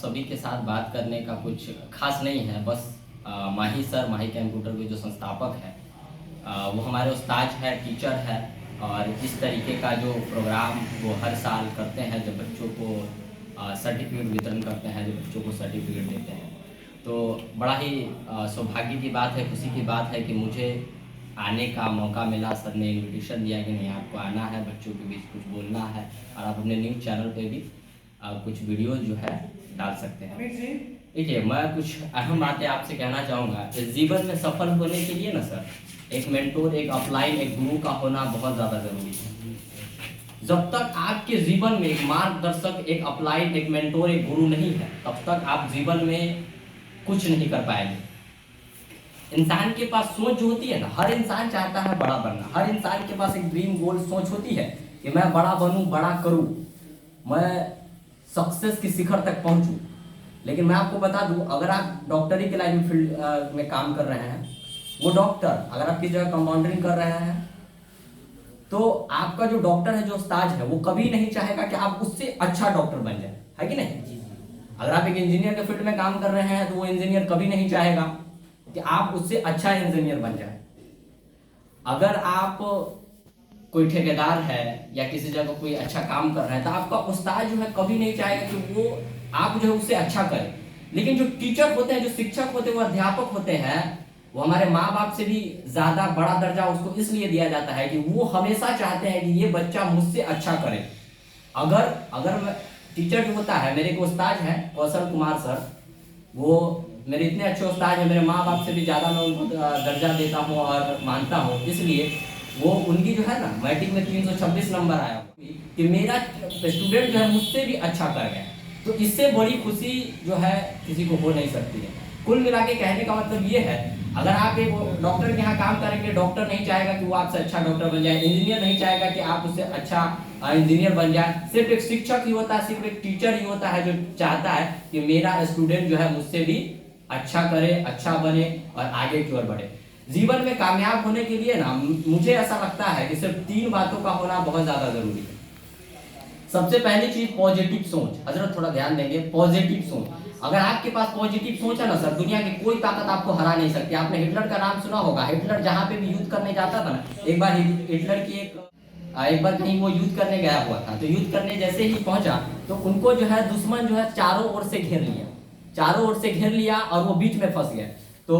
सभी के साथ बात करने का कुछ खास नहीं है। बस माही सर, माही कंप्यूटर के जो संस्थापक हैं, वो हमारे उस्ताद है, टीचर है। और इस तरीके का जो प्रोग्राम वो हर साल करते हैं, जब बच्चों को सर्टिफिकेट वितरण करते हैं, जब बच्चों को सर्टिफिकेट देते हैं, तो बड़ा ही सौभाग्य की बात है, खुशी की बात है कि मुझे आने का मौका मिला। सर ने इन्विटेशन दिया कि नहीं, आपको आना है, बच्चों के बीच कुछ बोलना है, और आप अपने न्यूज़ चैनल पे भी कुछ वीडियो जो है डाल सकते हैं। देखिए, मैं कुछ अहम बातें आपसे कहना चाहूँगा। इस जीवन में सफल होने के लिए ना सर, एक मेंटोर, एक अपलाइन, एक गुरु का होना बहुत ज़्यादा ज़रूरी है। जब तक आपके जीवन में एक मार्गदर्शक, एक अपलाइन, एक मेंटोर, एक गुरु नहीं है, तब तक आप जीवन में कुछ नहीं कर पाएंगे। इंसान के पास सोच जो होती है ना, हर इंसान चाहता है बड़ा बनना। हर इंसान के पास एक ड्रीम गोल सोच होती है कि मैं बड़ा बनूं, बड़ा करूं, मैं सक्सेस की शिखर तक पहुंचूं। लेकिन मैं आपको बता दूं, अगर आप डॉक्टरी के लाइन फील्ड में काम कर रहे हैं, वो डॉक्टर अगर आप किसी जगह कंपाउंडरिंग कर रहे हैं, तो आपका जो डॉक्टर है, जो उस्ताद है, वो कभी नहीं चाहेगा कि आप उससे अच्छा डॉक्टर बन जाए, है कि नहीं? अगर आप एक इंजीनियर के फील्ड में काम कर रहे हैं, तो वो इंजीनियर कभी नहीं चाहेगा कि आप उससे अच्छा इंजीनियर बन जाए। अगर आप कोई ठेकेदार है या किसी जगह कोई अच्छा काम कर रहे हैं, तो आपका उस्ताद जो है कभी नहीं चाहेगा कि वो आप जो है उससे अच्छा करें। लेकिन जो टीचर होते हैं, जो शिक्षक होते हैं, वो अध्यापक होते हैं, वो हमारे माँ बाप से भी ज्यादा बड़ा दर्जा उसको इसलिए दिया जाता है कि वो हमेशा चाहते हैं कि ये बच्चा मुझसे अच्छा करे। अगर अगर टीचर जो होता है, मेरे एक उस्ताद है कौशल कुमार सर, वो मेरे इतने अच्छे उस्ताद हैं, मेरे माँ बाप से भी ज़्यादा मैं उनको दर्जा देता हूँ और मानता हूँ। इसलिए वो उनकी जो है ना, मैट्रिक में 326 नंबर आया कि मेरा स्टूडेंट जो है मुझसे भी अच्छा कर गया। तो इससे बड़ी खुशी जो है किसी को हो नहीं सकती है। कुल मिला के कहने का मतलब ये है, अगर आप एक डॉक्टर के यहाँ काम करेंगे, डॉक्टर नहीं चाहेगा कि वो आपसे अच्छा डॉक्टर बन जाए, इंजीनियर नहीं चाहेगा कि आप उससे अच्छा इंजीनियर बन जाए। सिर्फ एक शिक्षक ही होता है, सिर्फ एक टीचर ही होता है जो चाहता है कि मेरा स्टूडेंट जो है मुझसे भी अच्छा करे, अच्छा बने और आगे की ओर बढ़े। जीवन में कामयाब होने के लिए ना, मुझे ऐसा लगता है कि सिर्फ 3 बातों का होना बहुत ज्यादा जरूरी है। सबसे पहली चीज पॉजिटिव सोच। हजरत थोड़ा ध्यान देंगे, पॉजिटिव सोच। अगर आपके पास पॉजिटिव सोच है ना सर, दुनिया की कोई ताकत आपको हरा नहीं सकती। आपने हिटलर का नाम सुना होगा। हिटलर जहां पे भी युद्ध करने जाता था ना, एक बार हिटलर की एक बार कहीं वो युद्ध करने गया हुआ था, तो युद्ध करने जैसे ही पहुंचा, तो उनको जो है दुश्मन जो है चारों ओर से घेर लिया, चारों ओर से घेर लिया और वो बीच में फंस गए। तो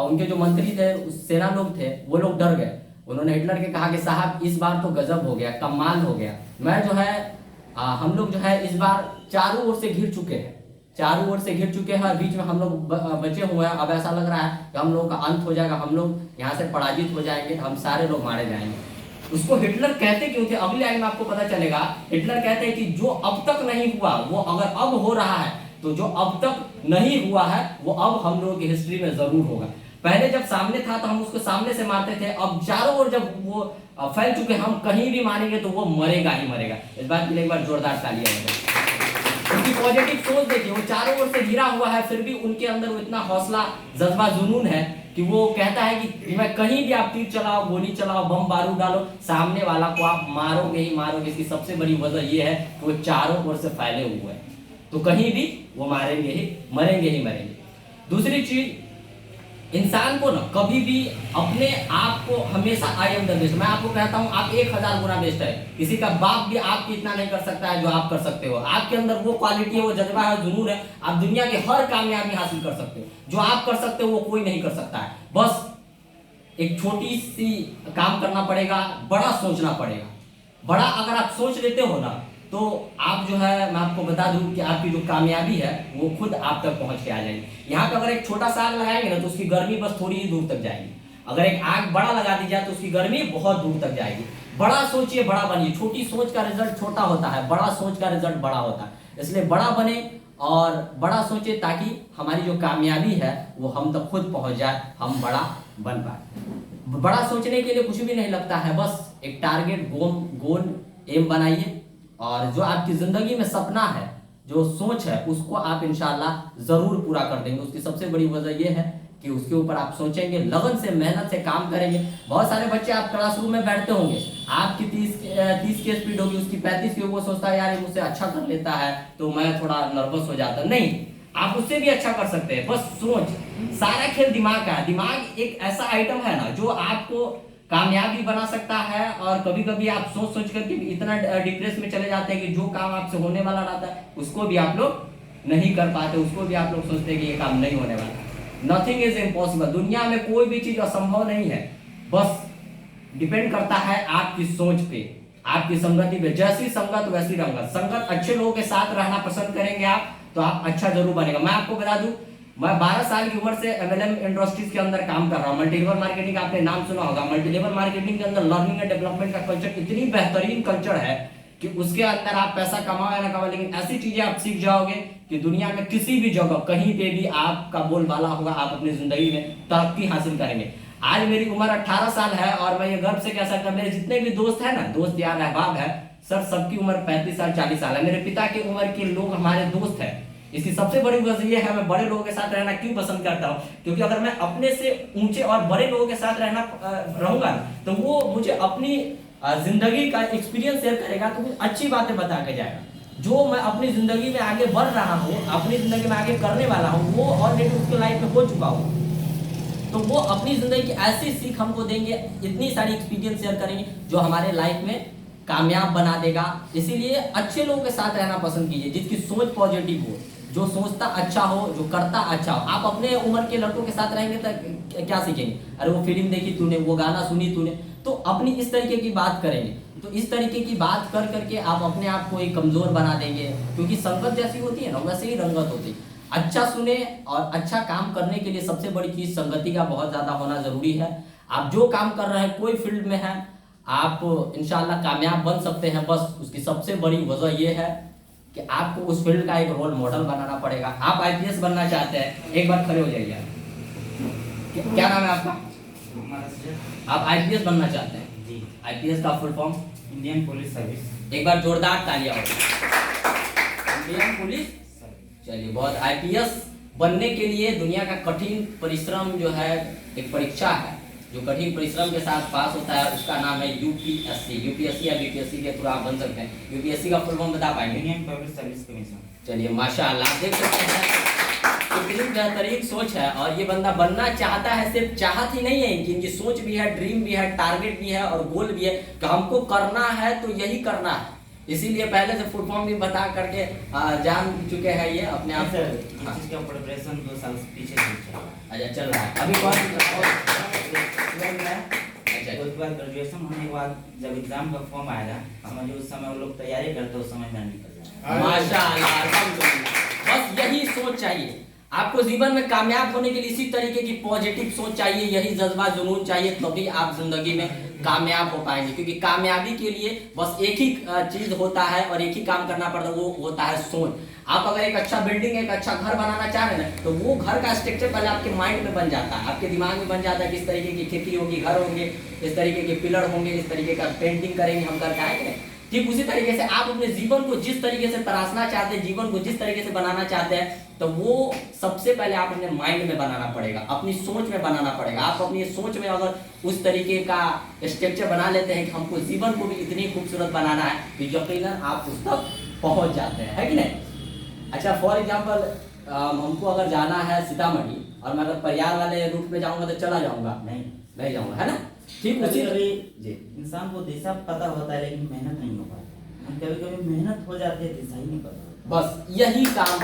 उनके जो मंत्री थे, सेना लोग थे, वो लोग डर गए। उन्होंने हिटलर के कहा कि साहब इस बार तो गजब हो गया, कमाल हो गया। मैं जो है हम लोग जो है इस बार चारों ओर से घिर चुके हैं, चारों ओर से घिर चुके हैं और बीच में हम लोग बचे हुए हैं। अब ऐसा लग रहा है कि हम लोग का अंत हो जाएगा, हम लोग यहाँ से पराजित हो जाएंगे, हम सारे लोग मारे जाएंगे। उसको हिटलर कहते क्यों थे, अगली लाइन में आपको पता चलेगा। हिटलर कहते हैं कि जो अब तक नहीं हुआ वो अगर अब हो रहा है, तो जो अब तक नहीं हुआ है वो अब हम लोगों की हिस्ट्री में जरूर होगा। पहले जब सामने था तो हम उसको सामने से मारते थे, अब चारों ओर जब वो फैल चुके, हम कहीं भी मारेंगे तो वो मरेगा ही मरेगा। इस बात के लिए एक बार जोरदार तालियां बजाएं। उनकी पॉजिटिव सोच देखिए, वो चारों ओर से घिरा हुआ है, फिर भी उनके अंदर वो इतना हौसला, जज्बा, जुनून है कि वो कहता है कि मैं कहीं भी आप तीर चलाओ, गोली चलाओ, बम बारूद डालो, सामने वाला को आप मारोगे ही मारोगे। इसकी सबसे बड़ी वजह यह है कि वो चारों ओर से फैले हुए हैं, तो कहीं भी वो मारेंगे ही, मरेंगे ही मरेंगे। दूसरी चीज, इंसान को ना कभी भी अपने आप को हमेशा आई एम द बेस्ट, मैं आपको कहता हूं आप 1000 गुना बेस्ट है। किसी का बाप भी आपकी इतना नहीं कर सकता है जो आप कर सकते हो। आपके अंदर वो क्वालिटी है, वो जज्बा है, जुनून है, आप दुनिया के हर कामयाबी हासिल कर सकते हो। जो आप कर सकते हो वो कोई नहीं कर सकता है। बस एक छोटी सी काम करना पड़ेगा, बड़ा सोचना पड़ेगा। बड़ा अगर आप सोच लेते हो ना, तो आप जो है, मैं आपको बता दूं कि आपकी जो कामयाबी है वो खुद आप तक पहुंच के आ जाएगी। यहाँ पे अगर एक छोटा सा आग लगाएंगे ना, तो उसकी गर्मी बस थोड़ी ही दूर तक जाएगी। अगर एक आग बड़ा लगा दी जाए तो उसकी गर्मी बहुत दूर तक जाएगी। बड़ा सोचिए, बड़ा बनिए। छोटी सोच का रिजल्ट छोटा होता है, बड़ा सोच का रिजल्ट बड़ा होता है। इसलिए बड़ा बने और बड़ा सोचे, ताकि हमारी जो कामयाबी है वो हम तक खुद पहुंच जाए, हम बड़ा बन पाए। बड़ा सोचने के लिए कुछ भी नहीं लगता है, बस एक टारगेट, गोल, एम बनाइए, और जो आपकी जिंदगी में सपना है, जो सोच है, उसको आप इंशाल्लाह जरूर पूरा कर देंगे। उसकी सबसे बड़ी वजह यह है कि उसके ऊपर आप सोचेंगे, लगन से मेहनत से काम करेंगे। बहुत सारे बच्चे आप क्लासरूम में बैठते होंगे, आपकी 30 की स्पीड होगी, उसकी 35 की, वो सोचता है यार ये मुझसे अच्छा कर लेता है तो मैं थोड़ा नर्वस हो जाता। नहीं, आप उससे भी अच्छा कर सकते हैं, बस सोच। सारा खेल दिमाग का है। दिमाग एक ऐसा आइटम है ना जो आपको कामयाबी बना सकता है। और कभी कभी आप सोच सोच करके इतना डिप्रेस में चले जाते हैं कि जो काम आपसे होने वाला रहता है उसको भी आप लोग नहीं कर पाते, उसको भी आप लोग सोचते हैं कि ये काम नहीं होने वाला। Nothing is impossible. दुनिया में कोई भी चीज असंभव नहीं है, बस डिपेंड करता है आपकी सोच पे, आपकी संगति पे। जैसी संगत वैसी रंगत। संगत अच्छे लोगों के साथ रहना पसंद करेंगे आप तो आप अच्छा जरूर बनेगा। मैं आपको बता दूं, मैं 12 साल की उम्र से MLM इंडस्ट्रीज के अंदर काम कर रहा हूं। मल्टीलेवल मार्केटिंग का आपने नाम सुना होगा। मल्टीलेवल मार्केटिंग के अंदर लर्निंग एंड डेवलपमेंट का कल्चर इतनी बेहतरीन कल्चर है कि उसके अंदर आप पैसा कमाओ या ना कमाओ, लेकिन ऐसी चीजें आप सीख जाओगे कि दुनिया में किसी भी जगह कहीं पे भी आपका बोलबाला होगा, आप अपनी जिंदगी में तरक्की हासिल करेंगे। आज मेरी उम्र 18 साल है और मैं ये गर्व से कह सकता हूं, मेरे जितने भी दोस्त है ना, दोस्त यार अहबाब है सर, सबकी उम्र 35 साल 40 साल है। मेरे पिता की उम्र के लोग हमारे दोस्त है। इसकी सबसे बड़ी वजह यह है, मैं बड़े लोगों के साथ रहना क्यों पसंद करता हूं, क्योंकि अगर मैं अपने से ऊंचे और बड़े लोगों के साथ रहूंगा तो वो मुझे अपनी जिंदगी का एक्सपीरियंस शेयर करेगा, तो कुछ अच्छी बातें बता के जाएगा। जो मैं अपनी जिंदगी में आगे बढ़ रहा हूँ, अपनी जिंदगी में आगे करने वाला हूँ, वो ऑलरेडी उसके लाइफ में हो चुका हूँ, तो वो अपनी जिंदगी की ऐसी सीख हमको देंगे, इतनी सारी एक्सपीरियंस शेयर करेंगे जो हमारे लाइफ में कामयाब बना देगा। इसीलिए अच्छे लोगों के साथ रहना पसंद कीजिए, जिसकी सोच पॉजिटिव हो, जो सोचता अच्छा हो, जो करता अच्छा हो। आप अपने उम्र के लड़कों के साथ रहेंगे तो क्या सीखेंगे, अरे वो फिल्म देखी तूने, वो गाना सुनी तूने, तो अपनी इस तरीके की बात करेंगे। तो इस तरीके की बात कर करके आप अपने आप को एक कमजोर बना देंगे, क्योंकि संगत जैसी होती है ना वैसे ही रंगत होती है। अच्छा सुने और अच्छा काम करने के लिए सबसे बड़ी चीज संगति का बहुत ज्यादा होना जरूरी है। आप जो काम कर रहे हैं, कोई फील्ड में है, आप इंशाल्लाह कामयाब बन सकते हैं। बस उसकी सबसे बड़ी वजह यह है कि आपको उस फील्ड का एक रोल मॉडल बनाना पड़ेगा। आप IPS बनना चाहते हैं, एक बार खड़े हो जाइए। क्या नाम है आपका? आप IPS बनना चाहते हैं जी। IPS का full form Indian police service. एक बार जोरदार तालियां हो। इंडियन पुलिस, चलिए बहुत। IPS बनने के लिए दुनिया का कठिन परिश्रम जो है, एक परीक्षा है जो कठिन परिश्रम के साथ पास होता है, उसका नाम है UPSC। UPSC या BPSC के थ्रू आप बन सकते हैं। UPSC का फुल फॉर्म बता पाएंगे? Indian public service commission. चलिए माशाअल्लाह, देख सकते हैं कितनी बेहतरीन सोच है। और ये बंदा बनना चाहता है, सिर्फ चाहत ही नहीं है, इनकी सोच भी है, ड्रीम भी है, टारगेट भी है और गोल भी है कि हमको करना है तो यही करना है। इसीलिए पहले से फुल फॉर्म भी बता करके जान चुके हैं ये अपने आप। सर इस चीज का प्रिपरेशन 2 साल से पीछे चल रहा है। अच्छा चल रहा है अभी कौन है? अच्छा, उसके बाद ग्रेजुएशन होने के बाद जब एग्जाम का फॉर्म आएगा, समझिए उस समय वो लोग तैयारी करते हैं, उस समय मैं निकल जाऊंगा। माशाअल्लाह, बस यही सोच चाहिए आपको जीवन में कामयाब होने के लिए। इसी तरीके की पॉजिटिव सोच चाहिए, यही जज्बा जुनून चाहिए, तभी आप जिंदगी में कामयाब हो पाएंगे। क्योंकि कामयाबी के लिए बस एक ही चीज होता है और एक ही काम करना पड़ता है, वो होता है सोच। आप अगर एक अच्छा बिल्डिंग, एक अच्छा घर बनाना चाह रहे हैं तो वो घर का स्ट्रक्चर पहले आपके माइंड में बन जाता है, आपके दिमाग में बन जाता है। किस तरीके की खिड़की होगी, घर होंगे, इस तरीके के पिलर होंगे, इस तरीके का पेंटिंग करेंगे हम घर का, है। ठीक उसी तरीके से आप अपने जीवन को जिस तरीके से तराशना चाहते हैं, जीवन को जिस तरीके से बनाना चाहते हैं, तो वो सबसे पहले आप अपने माइंड में बनाना पड़ेगा, अपनी सोच में बनाना पड़ेगा। आप अपनी सोच में अगर उस तरीके का स्ट्रक्चर बना लेते हैं कि हमको जीवन को भी इतनी खूबसूरत बनाना है, तो यकीनन आप उस तक पहुंच जाते हैं, है कि नहीं। अच्छा, फॉर एग्जाम्पल हमको अगर जाना है सीतामढ़ी और मैं अगर परियार वाले रूट में जाऊंगा तो चला जाऊंगा? नहीं जाऊंगा, है ना। ठीक उसी जी, इंसान को दिशा पता होता है लेकिन मेहनत नहीं हो पाती। कभी-कभी मेहनत हो जाती है, दिशा ही नहीं पता। बस यही काम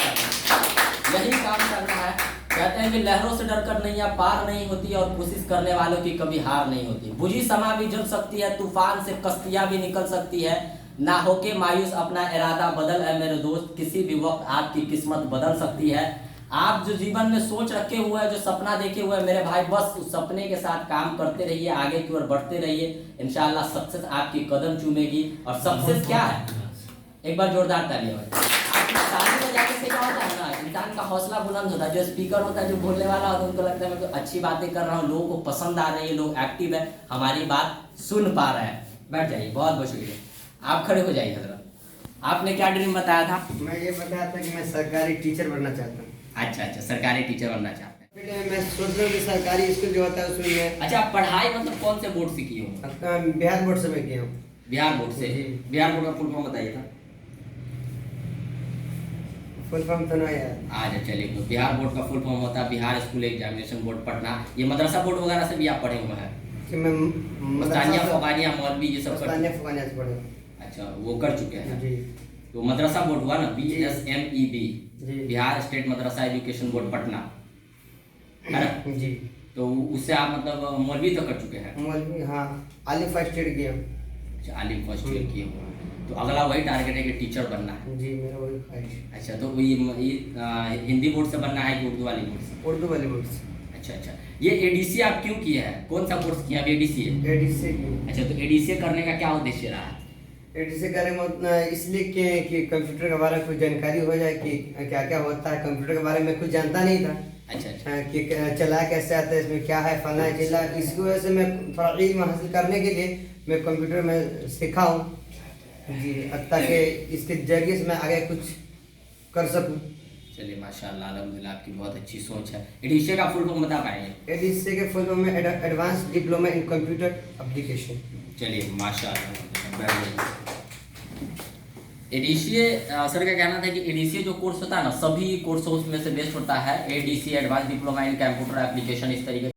करना है। कहते हैं कि लहरों से डरकर नैया पार नहीं होती और कोशिश करने वालों की कभी हार नहीं होती। बुझी समा भी जल सकती है, तूफान से कश्तियां भी निकल सकती है। ना होके मायूस, अपना इरादा बदल है मेरे दोस्त, किसी भी वक्त आपकी किस्मत बदल सकती है। आप जो जीवन में सोच रखे हुए हैं, जो सपना देखे हुए हैं मेरे भाई, बस उस सपने के साथ काम करते रहिए, आगे की ओर बढ़ते रहिए। इंशाल्लाह सक्सेस आपकी कदम चूमेगी। और सक्सेस क्या है? एक बार जोरदार तालियां। आपकी शादी में जाने से क्या होता है ना, इंसान का हौसला बुलंद होता है। जो स्पीकर होता है, जो बोलने वाला होता है, उनको लगता है मैं तो अच्छी बातें कर रहा हूँ, लोगों को पसंद आ रही है, लोग एक्टिव है, हमारी बात सुन पा रहे हैं। बैठ जाइए, बहुत बहुत शुक्रिया। आप खड़े हो जाइए हजरत। आपने क्या ड्रीम बताया था? मैं ये बताया था कि मैं सरकारी टीचर बनना चाहता हूँ। अच्छा, सरकारी टीचर बनना चाहते हैं। मैं सोच रहा हूँ कि सरकारी स्कूल जो होता है उसमें मैं अच्छा, आप पढ़ाई मतलब कौन से बोर्ड से किए हो? अपना बिहार बोर्ड से मैं किया हूँ। बिहार बोर्ड से। जी। बिहार बोर्ड का फुल फॉर्म बताइए था। फुल फॉर्म तो नहीं यार। अच्छा चलिए, तो बिहार बोर्ड का फुल फॉर्म होता है Bihar school examination board Patna. ये मदरसा बोर्ड वगैरह से भी आप पढ़े हुए हैं? कि मैं मस्तानिया फौकानिया मौलवी ये सब मस्तानिया फुकानिया से पढ़े हूँ। अच्छा, वो कर चुके हैं। जी तो मदरसा बोर्ड हुआ ना, BSMEB, जी। बिहार स्टेट मदरसा एजुकेशन बोर्ड पटना, है ना? जी। तो उससे आप मतलब मौलवी तो कर चुके हैं? मौलवी हाँ, आलिम फर्स्ट ईयर किया हूँ। अच्छा, आलिम फर्स्ट ईयर किए हुए हैं। तो अगला वही टारगेट है कि टीचर बनना है? जी मेरा वही ख्वाहिश है। अच्छा, तो हिंदी बोर्ड से बनना है कि उर्दू वाली बोर्ड से? उर्दू वाली बोर्ड से। अच्छा अच्छा, ये ADCA आप क्यों किए हैं? कौन सा कोर्स किया? ADCA। ADCA की। अच्छा, तो ADCA करने का क्या उद्देश्य रहा है? ADCA करें इसलिए कि कंप्यूटर के बारे में कुछ जानकारी हो जाए कि क्या क्या होता है। कंप्यूटर के बारे में कुछ जानता नहीं था। अच्छा अच्छा। कि चला कैसे आता है, इसमें क्या है, फला चिल्ला। इसकी वजह से मैं थोड़ा इल्म हासिल करने के लिए मैं कंप्यूटर में सीखा हूँ जी, ताकि इसके जरिए से मैं आगे कुछ कर सकूँ। चलिए माशाल्लाह, अल्हम्दुलिल्लाह, आपकी बहुत अच्छी सोच है। ADCA का फुल फॉर्म बता पाएंगे? ADCA के फुल फॉर्म में advance diploma in computer application. चलिए माशाल्लाह। ADCA सर का कहना था कि ADCA जो कोर्स होता है ना, सभी कोर्सों में से बेस्ट होता है। ADCA advance diploma in computer application, इस तरीके